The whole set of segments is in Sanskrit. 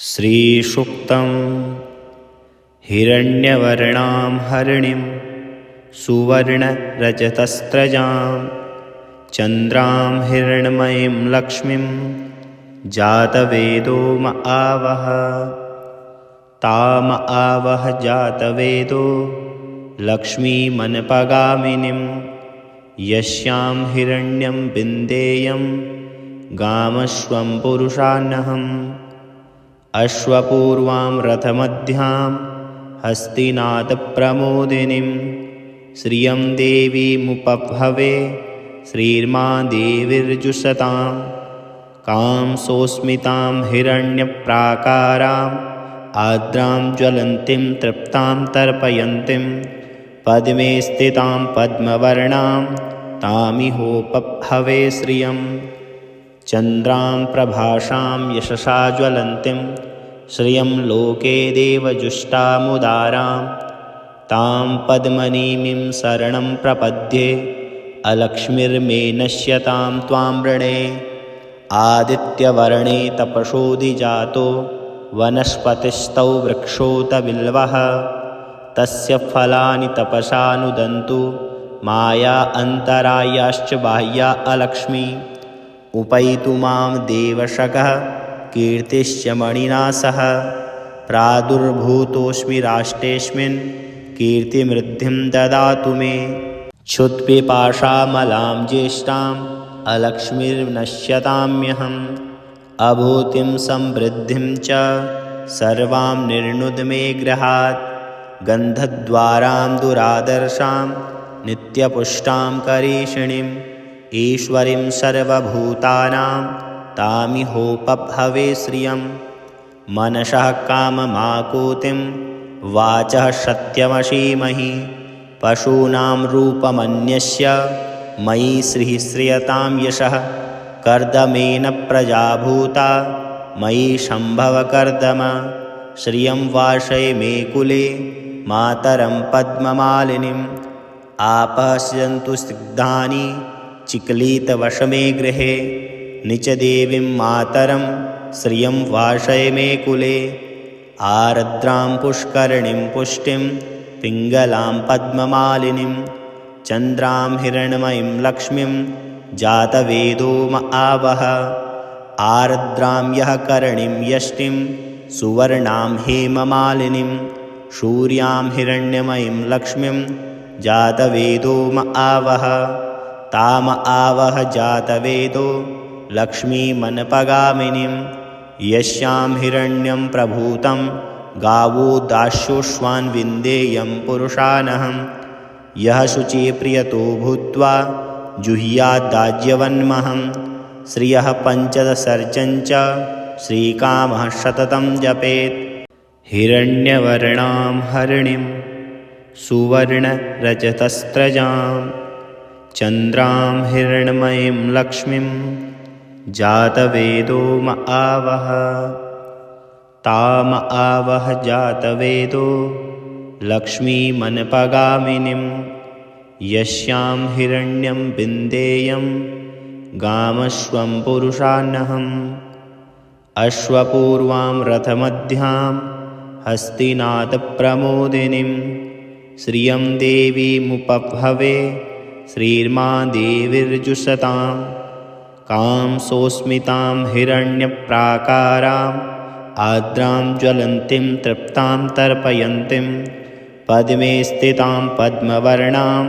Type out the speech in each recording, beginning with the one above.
श्रीसूक्तं हिरण्यवर्णां हरिणीं सुवर्णरजतस्रजां चन्द्रां हिरण्मयीं लक्ष्मीं जातवेदो म आवह। ताम आवह जातवेदो लक्ष्मीमनपगामिनीं यस्यां हिरण्यं विन्देयं गामश्वं पुरुषान्नहम्। अश्वपूर्वां रथमध्यां हस्तिनादप्रमोदिनीं श्रियं देवीमुपभवे श्रीर्मा देवीर्जुषतां। कां सोऽस्मितां हिरण्यप्राकाराम् आर्द्रां ज्वलन्तीं तृप्तां तर्पयन्तीं पद्मे स्थितां पद्मवर्णां तामिहोपभवे श्रियम्। चन्द्रां प्रभासां यशसा ज्वलन्तीं श्रियं लोके देवजुष्टामुदारां तां पद्मनीमीं शरणं प्रपद्ये अलक्ष्मीर्मे नश्यतां त्वां वृणे। आदित्यवर्णे तपसोऽधिजातो वनस्पतिस्तौ वृक्षोत बिल्वः तस्य फलानि तपसानुदन्तु माया अन्तरायाश्च बाह्या अलक्ष्मी। उपैतु मां देवशकः कीर्तिश्च मणिना सह प्रादुर्भूतोऽस्मि राष्ट्रेऽस्मिन् कीर्तिमृद्धिं ददातु मे। क्षुत्पिपासामलां ज्येष्ठाम् अलक्ष्मीर्नश्यताम्यहम् अभूतिं समृद्धिं च सर्वां निर्नुद मे गृहात्। गन्धद्वारां दुरादर्शां नित्यपुष्टां करीषिणीं ईश्वरीं सर्वभूतानां तामिहोपभवे श्रियं। मनसः काममाकुतिं वाचः सत्यमसीमहि पशूनां रूपमन्यस्य मयि श्रीः श्रियतां यशः। कर्दमेन प्रजाभूता मयि सम्भव कर्दम श्रियं वासय मे कुले मातरं पद्ममालिनीम्। आपश्यन्तु स्निग्धानि चिक्लितवशमे गृहे निचदेवीं मातरं श्रियं वासय मे कुले। आर्द्रां पुष्करिणीं पुष्टिं पिङ्गलां पद्ममालिनीं चन्द्रां हिरण्मयीं लक्ष्मीं जातवेदो म आवह। आर्द्रां यः करणीं यष्टिं सुवर्णां हेममालिनीं सूर्यां हिरण्यमयीं लक्ष्मीं जातवेदो म आवह। ताम आवह जातवेदो लक्ष्मीमनपगामिनीं यस्यां हिरण्यं प्रभूतं गावो दास्योश्वान् विन्देयं पुरुषानहम्। यः शुचिप्रियतो भूत्वा जुह्याद्दाज्यवन्महं श्रियः पञ्चदशर्चञ्च श्रीकामः सततं जपेत्। हिरण्यवर्णां हरिणीं सुवर्णरजतस्रजां चन्द्रां हिरण्मयीं लक्ष्मीं जातवेदो म आवह। ताम आवह जातवेदो लक्ष्मीमनपगामिनीं यस्यां हिरण्यं विन्देयं गामश्वं पुरुषान्नहम्। अश्वपूर्वां रथमध्यां हस्तिनादप्रमोदिनीं श्रियं देवीमुपभवे श्रीर्मा देवीर्जुषतां। कां सोऽस्मितां हिरण्यप्राकाराम् आर्द्रां ज्वलन्तीं तृप्तां तर्पयन्तीं पद्मे स्थितां पद्मवर्णां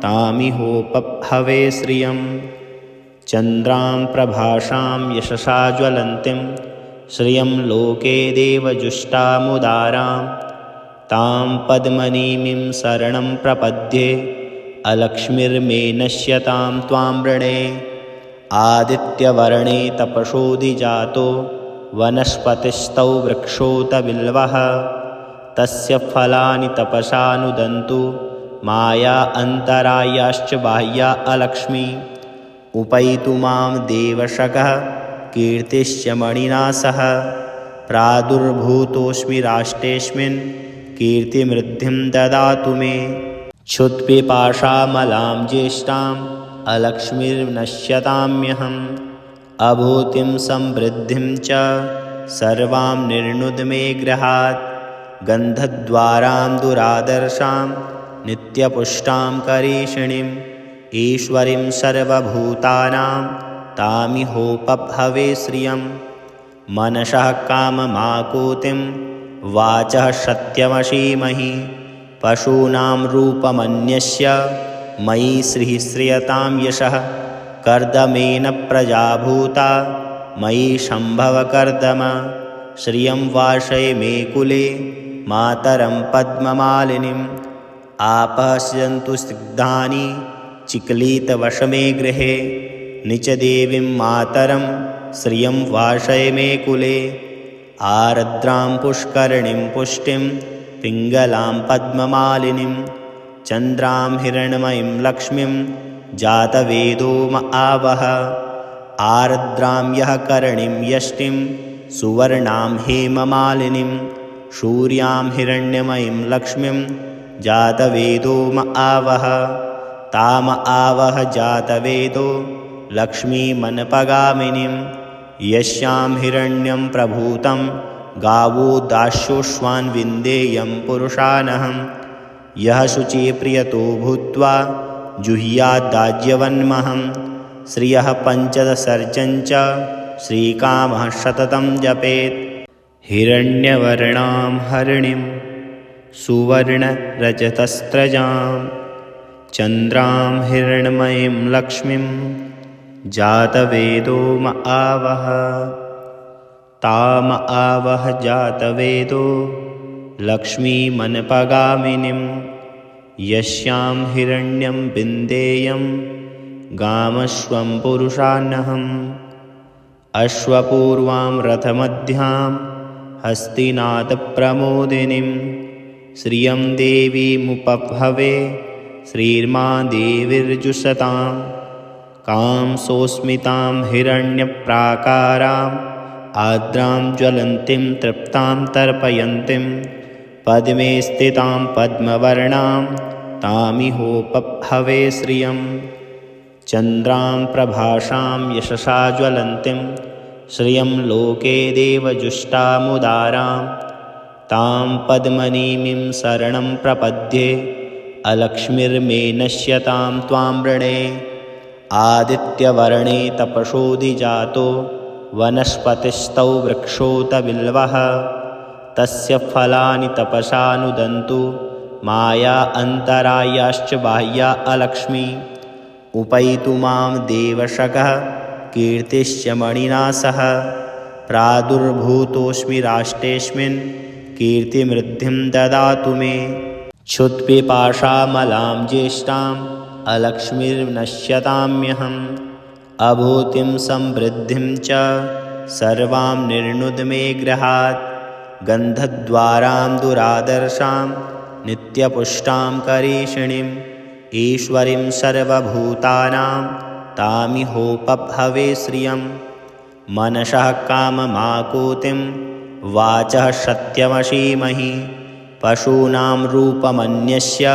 तामिहोपभवे श्रियम्। चन्द्रां प्रभासां यशसा ज्वलन्तीं श्रियं लोके देवजुष्टामुदारां तां पद्मनीमीं शरणं प्रपद्ये अलक्ष्मीर्मे नश्यतां त्वां वृणे। आदित्यवर्णे तपसोऽधिजातो वनस्पतिस्तौ वृक्षोत बिल्वः तस्य फलानि तपसानुदन्तु माया अन्तरायाश्च बाह्या अलक्ष्मी। उपैतु मां देवशकः कीर्तिश्च मणिना सह प्रादुर्भूतोऽस्मि राष्ट्रेऽस्मिन् कीर्तिमृद्धिं ददातु मे। क्षुत्पिपासामलां ज्येष्ठाम् अलक्ष्मीर्नश्यताम्यहम् अभूतिं समृद्धिं च सर्वां निर्णुद्मे गृहात् गन्धद्वारां दुरादर्शां नित्यपुष्टां करीषिणीम् ईश्वरीं सर्वभूतानां तामिहोपभवे श्रियम् मनसः काममाकूतिं वाचः सत्यमसीमहि पशूनां रूपमन्यस्य मयि श्रीः श्रियतां यशः कर्दमेन प्रजाभूता मयि सम्भवकर्दम श्रियं वासये मे कुले मातरं पद्ममालिनीम् आपश्यन्तु स्निग्धानि चिक्लीतवशमे गृहे निचदेवीं मातरं श्रियं वासये मे कुले आर्द्रां पुष्करणीं पुष्टिं पिङ्गलां पद्ममालिनीं चन्द्रां हिरण्मयीं लक्ष्मीं जातवेदो म आवह आर्द्रां यः करणीं यष्टिं सुवर्णां हेममालिनीं सूर्यां हिरण्यमयीं लक्ष्मीं जातवेदो म आवह ताम आवह जातवेदो लक्ष्मीमनपगामिनीं यस्यां हिरण्यं प्रभूतं गावो दास्योश्वान् विन्देयं पुरुषानहं यः शुचिप्रियतो भूत्वा जुह्याद्दाज्यवन्महं श्रियः पञ्चदशर्चञ्च श्रीकामः सततं जपेत् हिरण्यवर्णां हरिणीं सुवर्णरजतस्रजां चन्द्रां हिरण्मयीं लक्ष्मीं जातवेदो म आवह ताम आवह जातवेदो लक्ष्मीमनपगामिनीं यस्यां हिरण्यं विन्देयं गामश्वं पुरुषान्नहम् अश्वपूर्वां रथमध्यां हस्तिनाथप्रमोदिनीं श्रियं देवीमुपभवे श्रीर्मा देवीर्जुषतां कां सोऽस्मितां हिरण्यप्राकाराम् आर्द्रां ज्वलन्तीं तृप्तां तर्पयन्तीं पद्मे स्थितां पद्मवर्णां तामिहोपभवे श्रियं चन्द्रां प्रभासां यशसा ज्वलन्तीं श्रियं लोके देवजुष्टामुदारां तां पद्मनीमीं शरणं प्रपद्ये अलक्ष्मीर्मे नश्यतां त्वां वृणे आदित्यवर्णे तपसोऽधिजातो वनस्पतिस्तौ वृक्षोत बिल्वः तस्य फलानि तपसा नुदन्तु माया अन्तरायाश्च बाह्या अलक्ष्मी उपैतु मां देवशकः कीर्तिश्च मणिना सह प्रादुर्भूतोऽस्मि राष्ट्रेऽस्मिन् कीर्तिमृद्धिं ददातु मे क्षुत्पिपाशामलां ज्येष्ठाम् अलक्ष्मीर्नश्यताम्यहम् अभूतिं समृद्धिं च सर्वां निर्णुद्मे गृहात् गन्धद्वारां दुरादर्शां नित्यपुष्टां करीषिणीम् ईश्वरीं सर्वभूतानां तामिहोपभवे श्रियं मनसः काममाकूतिं वाचः सत्यमसीमहि पशूनां रूपमन्यस्य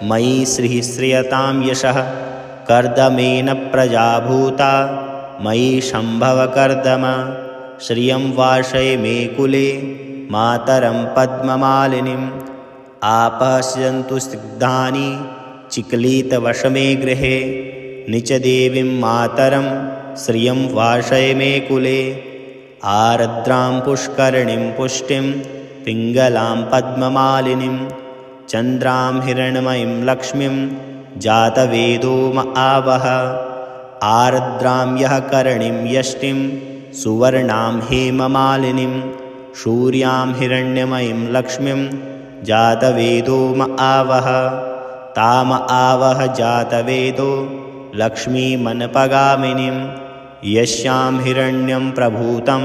मयि श्रीः श्रियतां यशः कर्दमेन प्रजाभूता मयि सम्भवकर्दम श्रियं वासये मे कुले मातरं पद्ममालिनीम् आपश्यन्तु स्निग्धानि चिक्लीतवशमे गृहे निचदेवीं मातरं श्रियं वासये मे कुले आर्द्रां पुष्करणीं पुष्टिं पिङ्गलां पद्ममालिनीं चन्द्रां हिरण्मयीं लक्ष्मीं जातवेदो म आवह आर्द्रां यः करणीं यष्टिं सुवर्णां हेममालिनीं सूर्यां हिरण्यमयीं लक्ष्मीं जातवेदो म आवह ताम आवह जातवेदो लक्ष्मीमनपगामिनीं यस्यां हिरण्यं प्रभूतं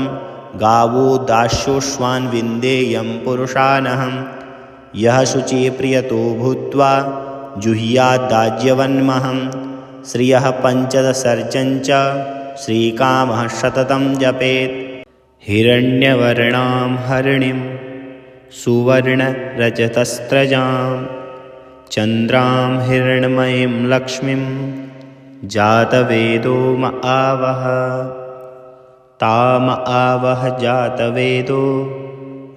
गावो दास्योश्वान् विन्देयं पुरुषानहं यः शुचिप्रियतो भूत्वा जुह्याद्दाज्यवन्महं श्रियः पञ्चदशर्चञ्च श्रीकामः सततं जपेत् हिरण्यवर्णां हरिणीं सुवर्णरजतस्रजां चन्द्रां हिरण्मयीं लक्ष्मीं जातवेदो म आवह ताम आवह जातवेदो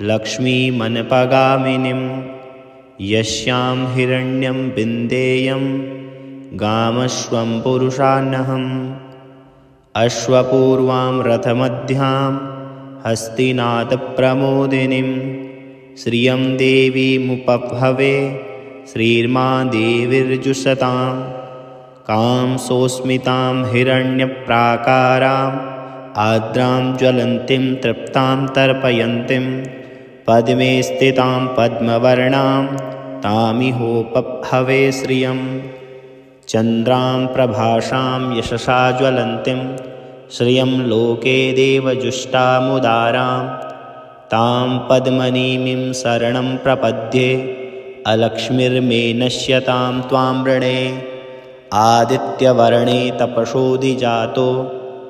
लक्ष्मीमनपगामिनीं यस्यां हिरण्यं बिन्देयं गामश्वं पुरुषान्नहम् अश्वपूर्वां रथमध्यां हस्तिनाथप्रमोदिनीं श्रियं देवीमुपभवे श्रीर्मा देवीर्जुषतां कां सोऽस्मितां हिरण्यप्राकाराम् आर्द्रां ज्वलन्तीं तृप्तां तर्पयन्तीं पद्मे स्थितां पद्मवर्णां तामिहोपभवे श्रियं चन्द्रां प्रभासां यशसा ज्वलन्तीं श्रियं लोके देवजुष्टामुदारां तां पद्मनीमीं शरणं प्रपद्ये अलक्ष्मीर्मे नश्यतां त्वां वृणे आदित्यवर्णे तपसोऽधिजातो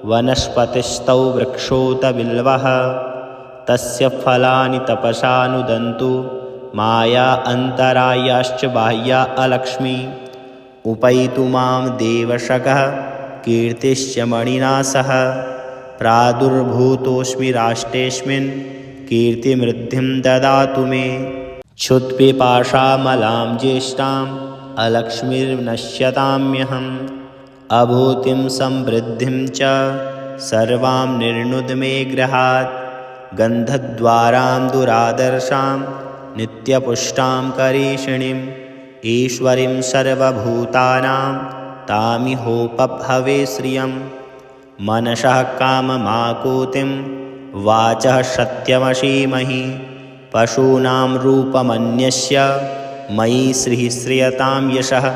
वनस्पतिस्तौ वृक्षोत बिल्वः तस्य फलानि तपसानुदन्तु माया अन्तरायाश्च बाह्या अलक्ष्मी उपैतु मां देवशगः कीर्तिश्च मणिना सह प्रादुर्भूतोऽस्मि राष्ट्रेऽस्मिन् कीर्तिमृद्धिं ददातु मे क्षुत्पिपाशामलां ज्येष्ठाम् अलक्ष्मीर्नश्यताम्यहम् अभूतिं समृद्धिं च सर्वां निर्नुद मे गृहात् गन्धद्वारां दुरादर्शां नित्यपुष्टां करीषिणीम् ईश्वरीं सर्वभूतानां तामिहोपभवे श्रियं मनसः काममाकूतिं वाचः सत्यमसीमहि पशूनां रूपमन्यस्य मयि श्रीः श्रियतां यशः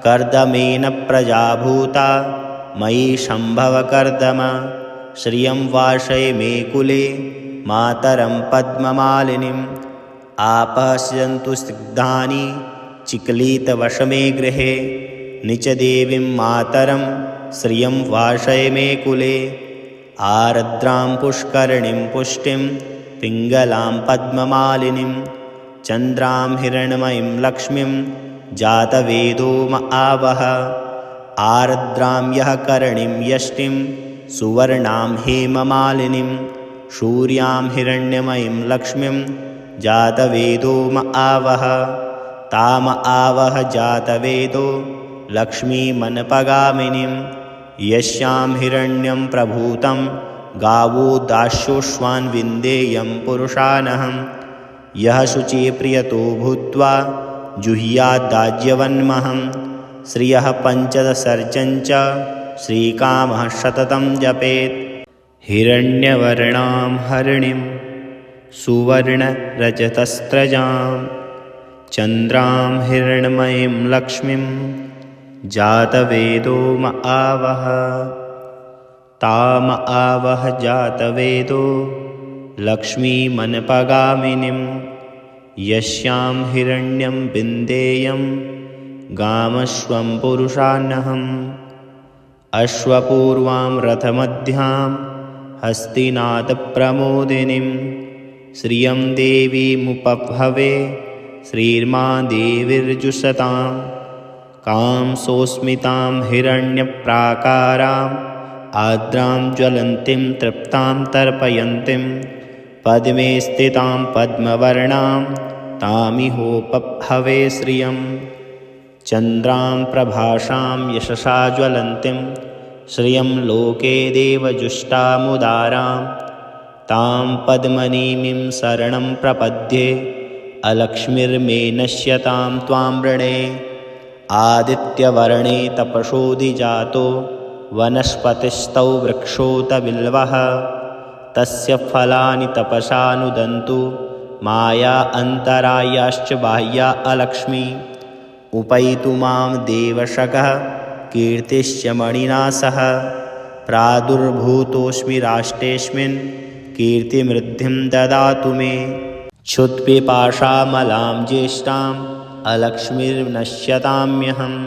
कर्दमेन प्रजाभूता मयि सम्भवकर्दम श्रियं वासये मे कुले मातरं पद्ममालिनीम् आपश्यन्तु स्निग्धानि चिक्लीतवशमे गृहे निचदेवीं मातरं श्रियं वासये मे कुले आर्द्रां पुष्करिणीं पुष्टिं पिङ्गलां पद्ममालिनीं चन्द्रां हिरण्मयीं लक्ष्मीं जातवेदो म आवह आर्द्रां यः करणीं यष्टिं सुवर्णां हेममालिनीं सूर्यां हिरण्यमयीं लक्ष्मीं जातवेदो म आवह ताम आवह जातवेदो लक्ष्मीमनपगामिनीं यस्यां हिरण्यं प्रभूतं गावो दास्योश्वान् विन्देयं पुरुषानहं यः शुचिप्रियतो भूत्वा जुह्याद्दाज्यवन्महं श्रियः पञ्चदशर्चञ्च श्रीकामः सततं जपेत् हिरण्यवर्णां हरिणीं सुवर्णरजतस्रजां चन्द्रां हिरण्मयीं लक्ष्मीं जातवेदो म आवह ताम आवह जातवेदो लक्ष्मीमनपगामिनीं यस्यां हिरण्यं बिन्देयं गामश्वं पुरुषान्नहम् अश्वपूर्वां रथमध्यां हस्तिनाथप्रमोदिनीं श्रियं देवीमुपभवे श्रीर्मा देवीर्जुषतां कां सोऽस्मितां हिरण्यप्राकाराम् आर्द्रां ज्वलन्तीं तृप्तां तर्पयन्तीं पद्मे स्थितां पद्मवर्णां तामिहोपभवे श्रियं चन्द्रां प्रभासां यशसा ज्वलन्तीं श्रियं लोके देवजुष्टामुदारां तां पद्मनीमीं शरणं प्रपद्ये अलक्ष्मीर्मे नश्यतां त्वां वृणे आदित्यवर्णे तपसोऽधिजातो वनस्पतिस्तौ वृक्षोत बिल्वः तस्य फलानि तपसानुदन्तु माया अन्तरायाश्च बाह्या अलक्ष्मी उपैतु मां देवशगः कीर्तिश्च मणिना सह प्रादुर्भूतोऽस्मि राष्ट्रेऽस्मिन् कीर्तिमृद्धिं ददातु मे क्षुत्पिपाशामलां ज्येष्ठाम् अलक्ष्मीर्नश्यताम्यहम्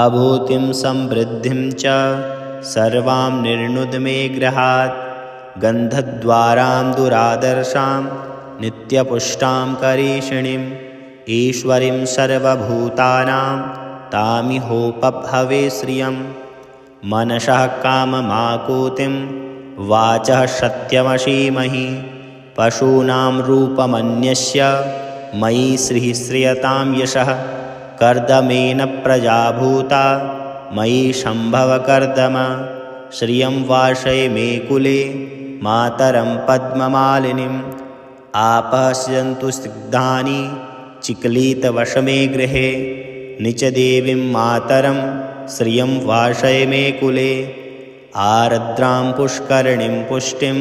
अभूतिं समृद्धिं च सर्वां निर्नुद मे गृहात् गन्धद्वारां दुरादर्शां नित्यपुष्टां करीषिणीम् ईश्वरीं सर्वभूतानां तामिहोपभवे श्रियं मनसः काममाकूतिं वाचः सत्यमसीमहि पशूनां रूपमन्यस्य मयि श्रीयतां यशः कर्दमेन प्रजा भूता मयि सम्भवकर्दम श्रियं वासय मे कुले मातरं पद्ममालिनीम् आपश्यन्तु स्निग्धानि चिक्लीतवशमे गृहे निचदेवीं मातरं श्रियं वासय मे कुले आर्द्रां पुष्करिणीं पुष्टिं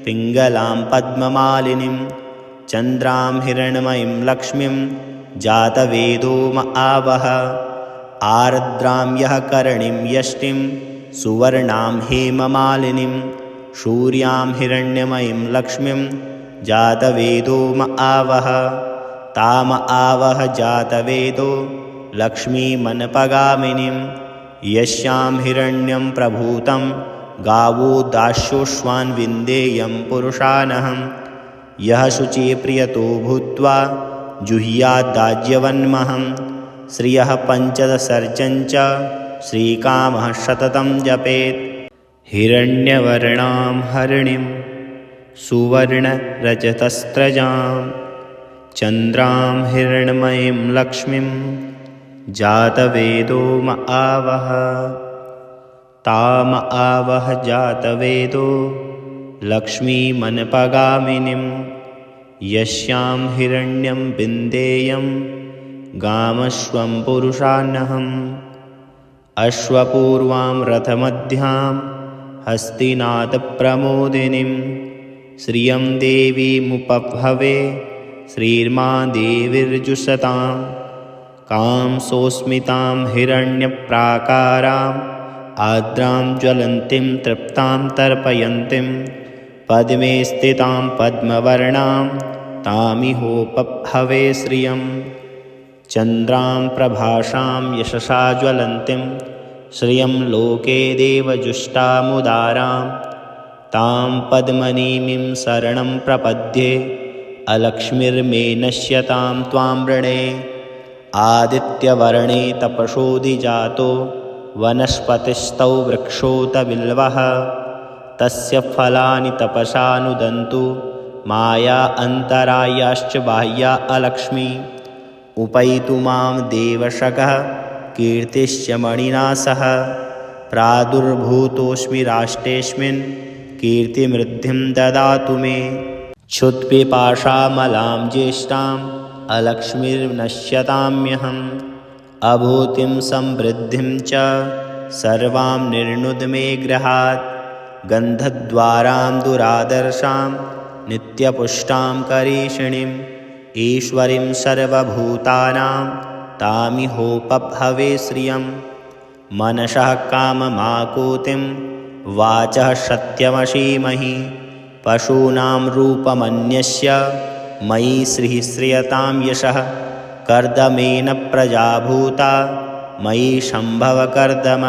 पिङ्गलां पद्ममालिनीं चन्द्रां हिरण्मयीं लक्ष्मीं जातवेदो म आवह आर्द्रां यः करणीं यष्टिं सुवर्णां हेममालिनीं सूर्यां हिरण्यमयीं लक्ष्मीं जातवेदो म आवह ताम आवह जातवेदो लक्ष्मीमनपगामिनीं यस्यां हिरण्यं प्रभूतं गावो दास्योश्वान् विन्देयं पुरुषानहं यः शुचिप्रियतो भूत्वा जुह्याद्दाज्यवन्महं श्रियः पञ्चदशर्चञ्च श्रीकामः सततं जपेत् हिरण्यवर्णां हरिणीं सुवर्णरजतस्रजां चन्द्रां हिरण्मयीं लक्ष्मीं जातवेदो म आवह ताम आवह जातवेदो लक्ष्मीमनपगामिनीं यस्यां हिरण्यं विन्देयं गामश्वं पुरुषान्नहम् अश्वपूर्वां रथमध्यां हस्तिनाथप्रमोदिनीं श्रियं देवीमुपभवे श्रीर्मा देवीर्जुषतां कां सोऽस्मितां हिरण्यप्राकाराम् आर्द्रां ज्वलन्तीं तृप्तां तर्पयन्तीं पद्मे स्थितां पद्मवर्णां तामिहोपभवे श्रियं चन्द्रां प्रभासां यशसा ज्वलन्तीं श्रियं लोके देवजुष्टामुदारां तां पद्मनीमीं शरणं प्रपद्ये अलक्ष्मीर्मे नश्यतां त्वां वृणे आदित्यवर्णे तपसोऽधिजातो वनस्पतिस्तौ वृक्षोत बिल्वः तस्य फलानि तपसा नुदन्तु माया अन्तरायाश्च बाह्या अलक्ष्मी उपैतु मां देवशकः कीर्तिश्च मणिना सह प्रादुर्भूतोऽस्मि राष्ट्रेऽस्मिन् कीर्तिमृद्धिं ददातु मे क्षुत्पिपाशामलां ज्येष्ठाम् अलक्ष्मीर्नश्यताम्यहम् अभूतिं समृद्धिं च सर्वां निर्नुद मे गृहात् गन्धद्वारां दुरादर्शां नित्यपुष्टां करीषिणीम् ईश्वरीं सर्वभूतानां तामिहोपभवे श्रियं मनसः काममाकूतिं वाचः सत्यमसीमहि पशूनां रूपमन्यस्य मयि श्रीयतां यशः कर्दमेन प्रजा भूता मयि सम्भवकर्दम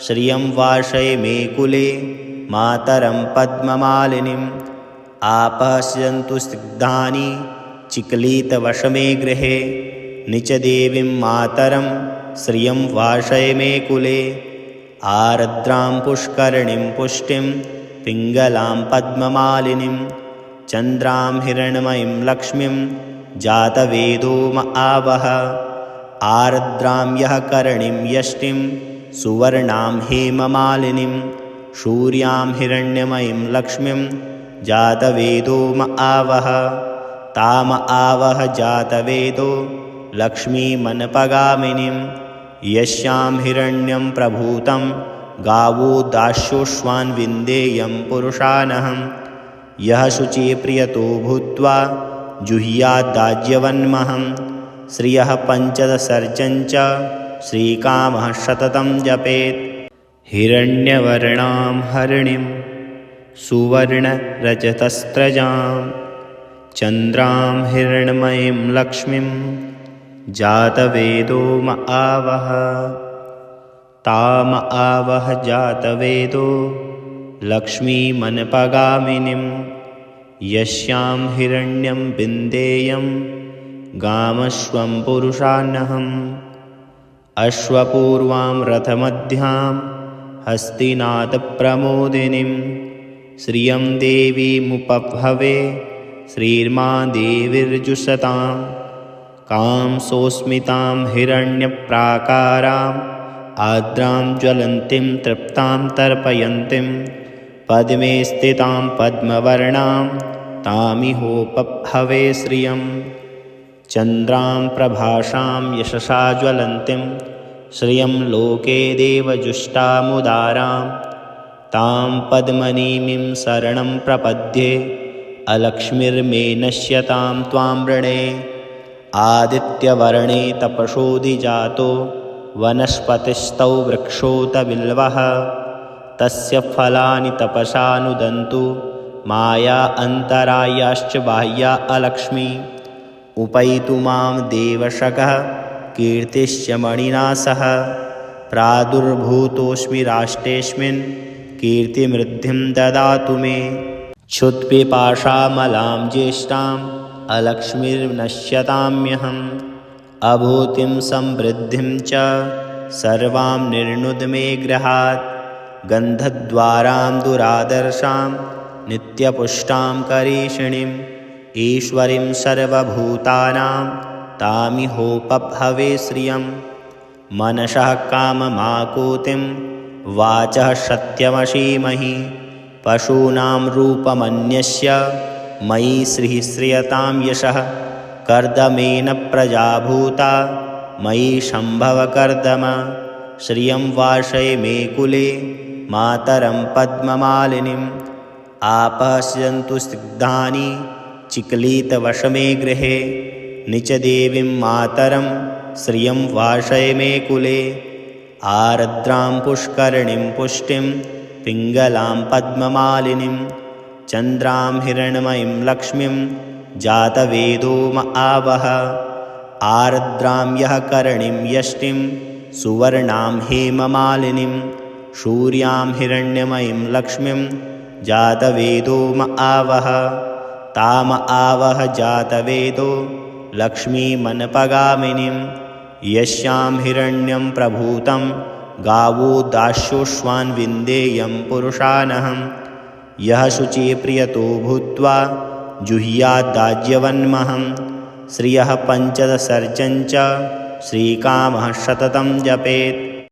श्रियं वासय मे कुले मातरं पद्ममालिनीम् आपश्यन्तु स्निग्धानि चिक्लीतवशमे गृहे निचदेवीं मातरं श्रियं वासय मे कुले आर्द्रां पुष्करिणीं पुष्टिं पिङ्गलां पद्ममालिनीं चन्द्रां हिरण्मयीं लक्ष्मीं जातवेदो म आवह आर्द्रां यः करणीं यष्टिं सुवर्णां हेममालिनीं सूर्यां हिरण्यमयीं लक्ष्मीं जातवेदो म आवह ताम आवह जातवेदो लक्ष्मीमनपगामिनीं यस्यां हिरण्यं प्रभूतं गावो दास्योश्वान् विन्देयं पुरुषानहं यः शुचिप्रियतो भूत्वा जुह्याद्दाज्यवन्महं श्रियः पञ्चदशर्चञ्च श्रीकामः सततं जपेत् हिरण्यवर्णां हरिणीं सुवर्णरजतस्रजां चन्द्रां हिरण्मयीं लक्ष्मीं जातवेदो म आवह ताम आवह जातवेदो लक्ष्मीमनपगामिनीं यस्यां हिरण्यं विन्देयं गामश्वं पुरुषान्नहम् अश्वपूर्वां रथमध्यां हस्तिनाथप्रमोदिनीं श्रियं देवीमुपभवे श्रीर्मा देवीर्जुषतां कां सोऽस्मितां हिरण्यप्राकाराम् आर्द्रां ज्वलन्तीं तृप्तां तर्पयन्तीं पद्मे स्थितां पद्मवर्णां तामिहोपभवे श्रियं चन्द्रां प्रभासां यशसा ज्वलन्तीं श्रियं लोके देवजुष्टामुदारां तां पद्मनीमिं शरणं प्रपद्ये अलक्ष्मीर्मे नश्यतां त्वां वृणे आदित्यवर्णे तपसोऽधिजातो वनस्पतिस्तौ वृक्षोत बिल्वः तस्य फलानि तपसा नुदन्तु माया अन्तरायाश्च बाह्या अलक्ष्मी उपैतु मां देवशकः कीर्तिश्च मणिना सह प्रादुर्भूतोऽस्मि राष्ट्रेऽस्मिन् कीर्तिमृद्धिं ददातु मे क्षुत्पिपाशामलां ज्येष्ठाम् अलक्ष्मीर्नश्यताम्यहम् अभूतिं समृद्धिं च सर्वां निर्नुद मे गृहात् गन्धद्वारां दुरादर्शां नित्यपुष्टां करीषिणीम् ईश्वरीं सर्वभूतानां तामिहोपभवे श्रियं मनसः काममाकूतिं वाचः सत्यमसीमहि पशूनां रूपमन्यस्य मयि श्रीः श्रियतां यशः कर्दमेन प्रजाभूता मयि सम्भवकर्दम श्रियं वासय मे कुले मातरं पद्ममालिनीम् आपश्यन्तु स्निग्धानि चिक्लीतवशमे गृहे निचदेवीं मातरं श्रियं वासय मे कुले आर्द्रां पुष्करिणीं पुष्टिं पिङ्गलां पद्ममालिनीं चन्द्रां हिरण्मयीं लक्ष्मीं जातवेदो म आवह आर्द्रां यः करणीं यष्टिं सुवर्णां हेममालिनीं सूर्यां हिरण्यमयीं लक्ष्मीं जातवेदो म आवह ताम आवह जातवेदो लक्ष्मीमनपगामिनीं यस्यां हिरण्यं प्रभूतं गावो दास्योश्वान् विन्देयं पुरुषानहं यः शुचिप्रियतो भूत्वा जुह्याद्दाज्यवन्महं श्रियः पञ्चदशर्चञ्च श्रीकामः सततं जपेत्